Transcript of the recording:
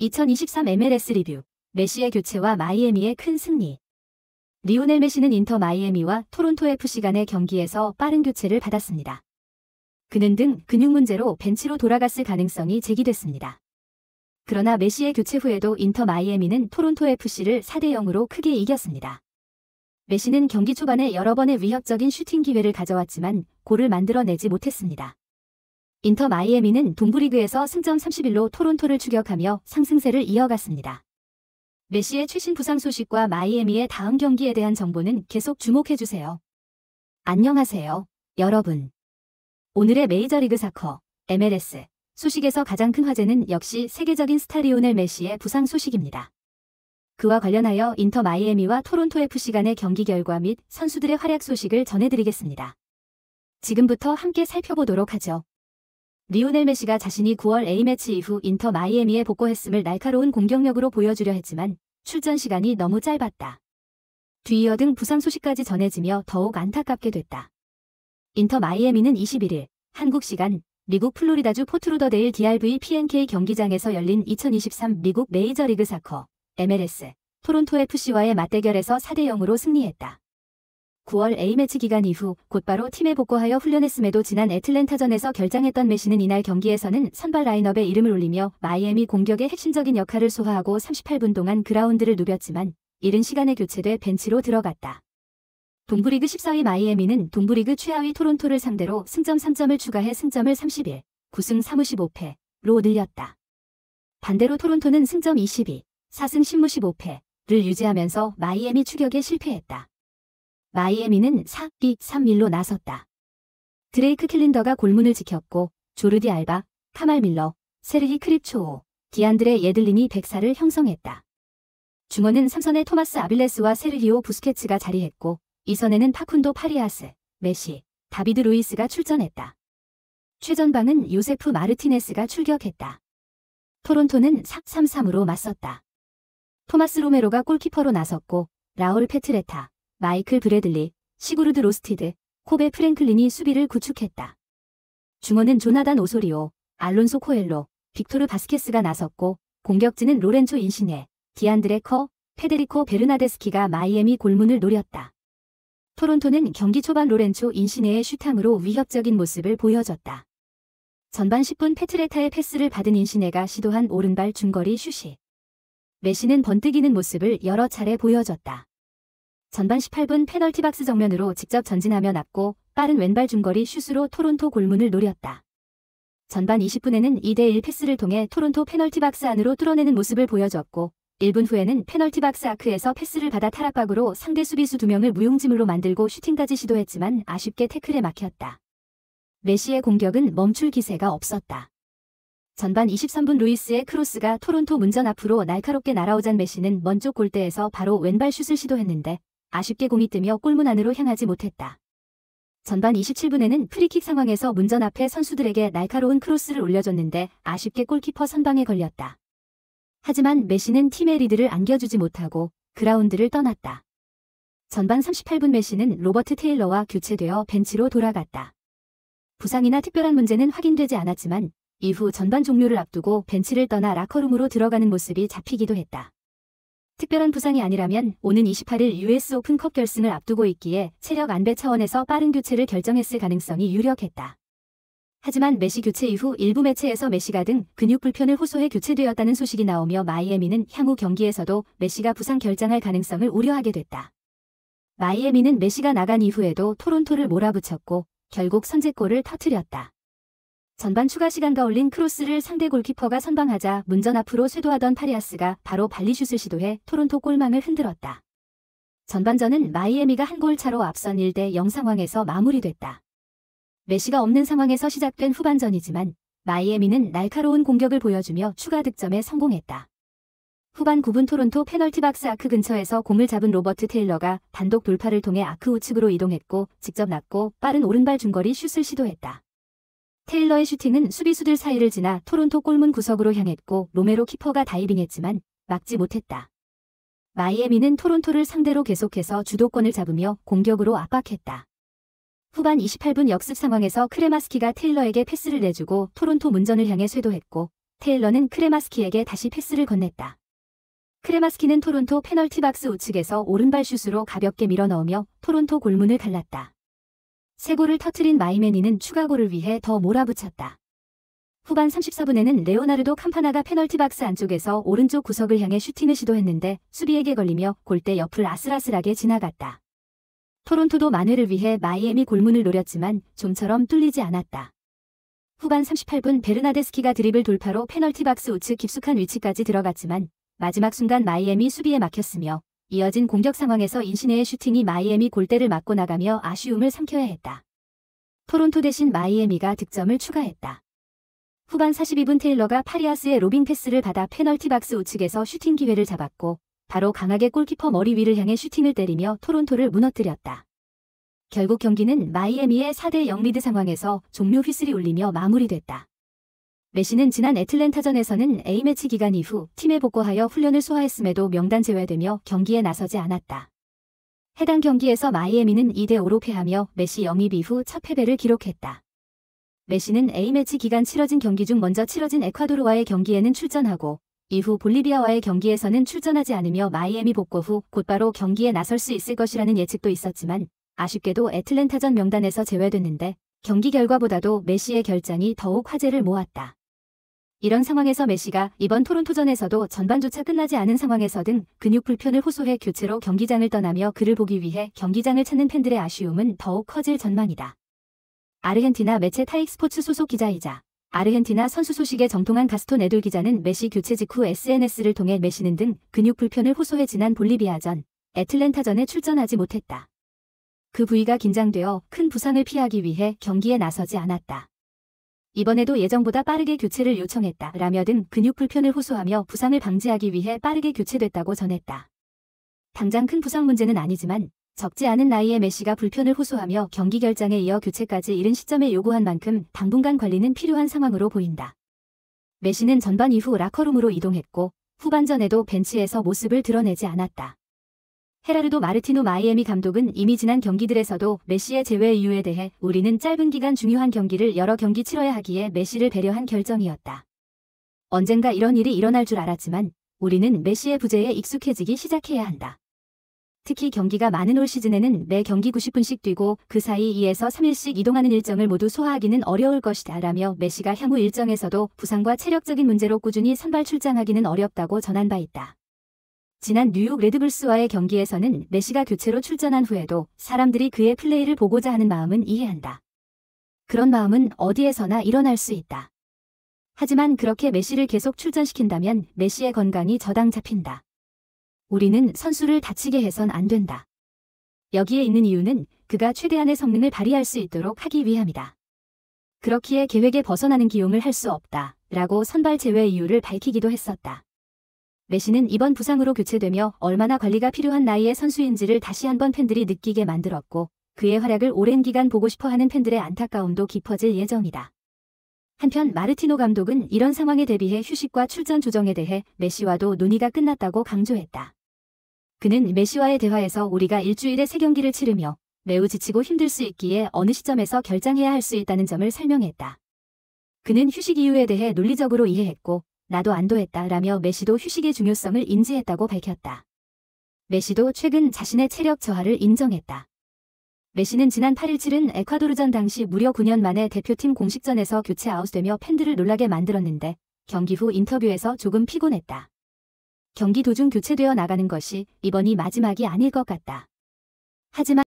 2023 MLS 리뷰. 메시의 교체와 마이애미의 큰 승리. 리오넬 메시는 인터 마이애미와 토론토 FC 간의 경기에서 빠른 교체를 받았습니다. 그는 등 근육 문제로 벤치로 돌아갔을 가능성이 제기됐습니다. 그러나 메시의 교체 후에도 인터 마이애미는 토론토 FC를 4대0으로 크게 이겼습니다. 메시는 경기 초반에 여러 번의 위협적인 슈팅 기회를 가져왔지만 골을 만들어내지 못했습니다. 인터 마이애미는 동부리그에서 승점 31로 토론토를 추격하며 상승세를 이어갔습니다. 메시의 최신 부상 소식과 마이애미의 다음 경기에 대한 정보는 계속 주목해주세요. 안녕하세요, 여러분. 오늘의 메이저리그 사커, MLS 소식에서 가장 큰 화제는 역시 세계적인 스타 리오넬 메시의 부상 소식입니다. 그와 관련하여 인터 마이애미와 토론토 FC 간의 경기 결과 및 선수들의 활약 소식을 전해드리겠습니다. 지금부터 함께 살펴보도록 하죠. 리오넬 메시가 자신이 9월 A매치 이후 인터 마이애미에 복귀했음을 날카로운 공격력으로 보여주려 했지만 출전 시간이 너무 짧았다. 뒤이어 등 부상 소식까지 전해지며 더욱 안타깝게 됐다. 인터 마이애미는 21일 한국 시간 미국 플로리다주 포트로더데일 DRV PNK 경기장에서 열린 2023 미국 메이저리그 사커 MLS 토론토 FC와의 맞대결에서 4대0으로 승리했다. 9월 A매치 기간 이후 곧바로 팀에 복귀하여 훈련했음에도 지난 애틀랜타전에서 결장했던 메시는 이날 경기에서는 선발 라인업에 이름을 올리며 마이애미 공격의 핵심적인 역할을 소화하고 38분 동안 그라운드를 누볐지만 이른 시간에 교체돼 벤치로 들어갔다. 동부리그 14위 마이애미는 동부리그 최하위 토론토를 상대로 승점 3점을 추가해 승점을 31, 9승 35패로 늘렸다. 반대로 토론토는 승점 22, 4승 15패를 유지하면서 마이애미 추격에 실패했다. 마이애미는 4비 3밀로 나섰다. 드레이크 킬린더가 골문을 지켰고 조르디 알바, 카말 밀러, 세르히 크립초오, 디안드레 예들린이 백사를 형성했다. 중원은 3선에 토마스 아빌레스와 세르히오 부스케츠가 자리했고 2선에는 파쿤도 파리아스, 메시, 다비드 루이스가 출전했다. 최전방은 요세프 마르티네스가 출격했다. 토론토는 4-3-3으로 맞섰다. 토마스 로메로가 골키퍼로 나섰고 라울 페트레타, 마이클 브래들리, 시구르드 로스티드, 코베 프랭클린이 수비를 구축했다. 중원은 조나단 오소리오, 알론소 코엘로, 빅토르 바스케스가 나섰고 공격진은 로렌조 인시네, 디안드레 커, 페데리코 베르나데스키가 마이애미 골문을 노렸다. 토론토는 경기 초반 로렌조 인시네의 슈팅으로 위협적인 모습을 보여줬다. 전반 10분 페트레타의 패스를 받은 인시네가 시도한 오른발 중거리 슛이 메시는 번뜩이는 모습을 여러 차례 보여줬다. 전반 18분 페널티 박스 정면으로 직접 전진하며 납고 빠른 왼발 중거리 슛으로 토론토 골문을 노렸다. 전반 20분에는 2대1 패스를 통해 토론토 페널티 박스 안으로 뚫어내는 모습을 보여줬고 1분 후에는 페널티 박스 아크에서 패스를 받아 탈압박으로 상대 수비수 2명을 무용지물로 만들고 슈팅까지 시도했지만 아쉽게 태클에 막혔다. 메시의 공격은 멈출 기세가 없었다. 전반 23분 루이스의 크로스가 토론토 문전 앞으로 날카롭게 날아오잔 메시는 먼쪽 골대에서 바로 왼발 슛을 시도했는데 아쉽게 공이 뜨며 골문 안으로 향하지 못했다. 전반 27분에는 프리킥 상황에서 문전 앞에 선수들에게 날카로운 크로스를 올려줬는데 아쉽게 골키퍼 선방에 걸렸다. 하지만 메시는 팀의 리드를 안겨주지 못하고 그라운드를 떠났다. 전반 38분 메시는 로버트 테일러와 교체되어 벤치로 돌아갔다. 부상이나 특별한 문제는 확인되지 않았지만 이후 전반 종료를 앞두고 벤치를 떠나 라커룸으로 들어가는 모습이 잡히기도 했다. 특별한 부상이 아니라면 오는 28일 US 오픈컵 결승을 앞두고 있기에 체력 안배 차원에서 빠른 교체를 결정했을 가능성이 유력했다. 하지만 메시 교체 이후 일부 매체에서 메시가 등 근육 불편을 호소해 교체되었다는 소식이 나오며 마이애미는 향후 경기에서도 메시가 부상 결장할 가능성을 우려하게 됐다. 마이애미는 메시가 나간 이후에도 토론토를 몰아붙였고 결국 선제골을 터뜨렸다. 전반 추가 시간가 올린 크로스를 상대 골키퍼가 선방하자 문전 앞으로 쇄도하던 파리아스가 바로 발리슛을 시도해 토론토 골망을 흔들었다. 전반전은 마이애미가 한 골 차로 앞선 1대0 상황에서 마무리됐다. 메시가 없는 상황에서 시작된 후반전이지만 마이애미는 날카로운 공격을 보여주며 추가 득점에 성공했다. 후반 9분 토론토 페널티 박스 아크 근처에서 공을 잡은 로버트 테일러가 단독 돌파를 통해 아크 우측으로 이동했고 직접 납고 빠른 오른발 중거리 슛을 시도했다. 테일러의 슈팅은 수비수들 사이를 지나 토론토 골문 구석으로 향했고 로메로 키퍼가 다이빙했지만 막지 못했다. 마이애미는 토론토를 상대로 계속해서 주도권을 잡으며 공격으로 압박했다. 후반 28분 역습 상황에서 크레마스키가 테일러에게 패스를 내주고 토론토 문전을 향해 쇄도했고 테일러는 크레마스키에게 다시 패스를 건넸다. 크레마스키는 토론토 페널티 박스 우측에서 오른발 슛으로 가볍게 밀어넣으며 토론토 골문을 갈랐다. 세 골을 터뜨린 마이애미는 추가골을 위해 더 몰아붙였다. 후반 34분에는 레오나르도 캄파나가 페널티 박스 안쪽에서 오른쪽 구석을 향해 슈팅을 시도했는데 수비에게 걸리며 골대 옆을 아슬아슬하게 지나갔다. 토론토도 만회를 위해 마이애미 골문을 노렸지만 좀처럼 뚫리지 않았다. 후반 38분 베르나데스키가 드리블 돌파로 페널티 박스 우측 깊숙한 위치까지 들어갔지만 마지막 순간 마이애미 수비에 막혔으며 이어진 공격 상황에서 인시네의 슈팅이 마이애미 골대를 맞고 나가며 아쉬움을 삼켜야 했다. 토론토 대신 마이애미가 득점을 추가했다. 후반 42분 테일러가 파리아스의 로빙 패스를 받아 페널티 박스 우측에서 슈팅 기회를 잡았고 바로 강하게 골키퍼 머리 위를 향해 슈팅을 때리며 토론토를 무너뜨렸다. 결국 경기는 마이애미의 4대0 리드 상황에서 종료 휘슬이 울리며 마무리됐다. 메시는 지난 애틀랜타전에서는 A매치 기간 이후 팀에 복귀하여 훈련을 소화했음에도 명단 제외되며 경기에 나서지 않았다. 해당 경기에서 마이애미는 2대5로 패하며 메시 영입 이후 첫 패배를 기록했다. 메시는 A매치 기간 치러진 경기 중 먼저 치러진 에콰도르와의 경기에는 출전하고 이후 볼리비아와의 경기에서는 출전하지 않으며 마이애미 복구 후 곧바로 경기에 나설 수 있을 것이라는 예측도 있었지만 아쉽게도 애틀랜타전 명단에서 제외됐는데 경기 결과보다도 메시의 결장이 더욱 화제를 모았다. 이런 상황에서 메시가 이번 토론토전에서도 전반조차 끝나지 않은 상황에서 등 근육 불편을 호소해 교체로 경기장을 떠나며 그를 보기 위해 경기장을 찾는 팬들의 아쉬움은 더욱 커질 전망이다. 아르헨티나 매체 타익 스포츠 소속 기자이자 아르헨티나 선수 소식에 정통한 가스톤 에돌 기자는 메시 교체 직후 SNS를 통해 메시는 등 근육 불편을 호소해 지난 볼리비아전, 애틀랜타전에 출전하지 못했다. 그 부위가 긴장되어 큰 부상을 피하기 위해 경기에 나서지 않았다. 이번에도 예정보다 빠르게 교체를 요청했다 라며 등 근육 불편을 호소하며 부상을 방지하기 위해 빠르게 교체됐다고 전했다. 당장 큰 부상 문제는 아니지만 적지 않은 나이에 메시가 불편을 호소하며 경기 결장에 이어 교체까지 이른 시점에 요구한 만큼 당분간 관리는 필요한 상황으로 보인다. 메시는 전반 이후 라커룸으로 이동했고 후반전에도 벤치에서 모습을 드러내지 않았다. 헤라르도 마르티노 마이애미 감독은 이미 지난 경기들에서도 메시의 제외 이유에 대해 우리는 짧은 기간 중요한 경기를 여러 경기 치러야 하기에 메시를 배려한 결정이었다. 언젠가 이런 일이 일어날 줄 알았지만 우리는 메시의 부재에 익숙해지기 시작해야 한다. 특히 경기가 많은 올 시즌에는 매 경기 90분씩 뛰고 그 사이 2에서 3일씩 이동하는 일정을 모두 소화하기는 어려울 것이다 라며 메시가 향후 일정에서도 부상과 체력적인 문제로 꾸준히 선발 출장하기는 어렵다고 전한 바 있다. 지난 뉴욕 레드불스와의 경기에서는 메시가 교체로 출전한 후에도 사람들이 그의 플레이를 보고자 하는 마음은 이해한다. 그런 마음은 어디에서나 일어날 수 있다. 하지만 그렇게 메시를 계속 출전시킨다면 메시의 건강이 저당 잡힌다. 우리는 선수를 다치게 해선 안 된다. 여기에 있는 이유는 그가 최대한의 성능을 발휘할 수 있도록 하기 위함이다. 그렇기에 계획에 벗어나는 기용을 할 수 없다 라고 선발 제외 이유를 밝히기도 했었다. 메시는 이번 부상으로 교체되며 얼마나 관리가 필요한 나이의 선수인지를 다시 한번 팬들이 느끼게 만들었고 그의 활약을 오랜 기간 보고 싶어하는 팬들의 안타까움도 깊어질 예정이다. 한편 마르티노 감독은 이런 상황에 대비해 휴식과 출전 조정에 대해 메시와도 논의가 끝났다고 강조했다. 그는 메시와의 대화에서 우리가 일주일에 3경기를 치르며 매우 지치고 힘들 수 있기에 어느 시점에서 결장해야 할 수 있다는 점을 설명했다. 그는 휴식 이유에 대해 논리적으로 이해했고 나도 안도했다 라며 메시도 휴식의 중요성을 인지했다고 밝혔다. 메시도 최근 자신의 체력 저하를 인정했다. 메시는 지난 8일 치른 에콰도르전 당시 무려 9년 만에 대표팀 공식전에서 교체 아웃되며 팬들을 놀라게 만들었는데 경기 후 인터뷰에서 조금 피곤했다. 경기 도중 교체되어 나가는 것이 이번이 마지막이 아닐 것 같다. 하지만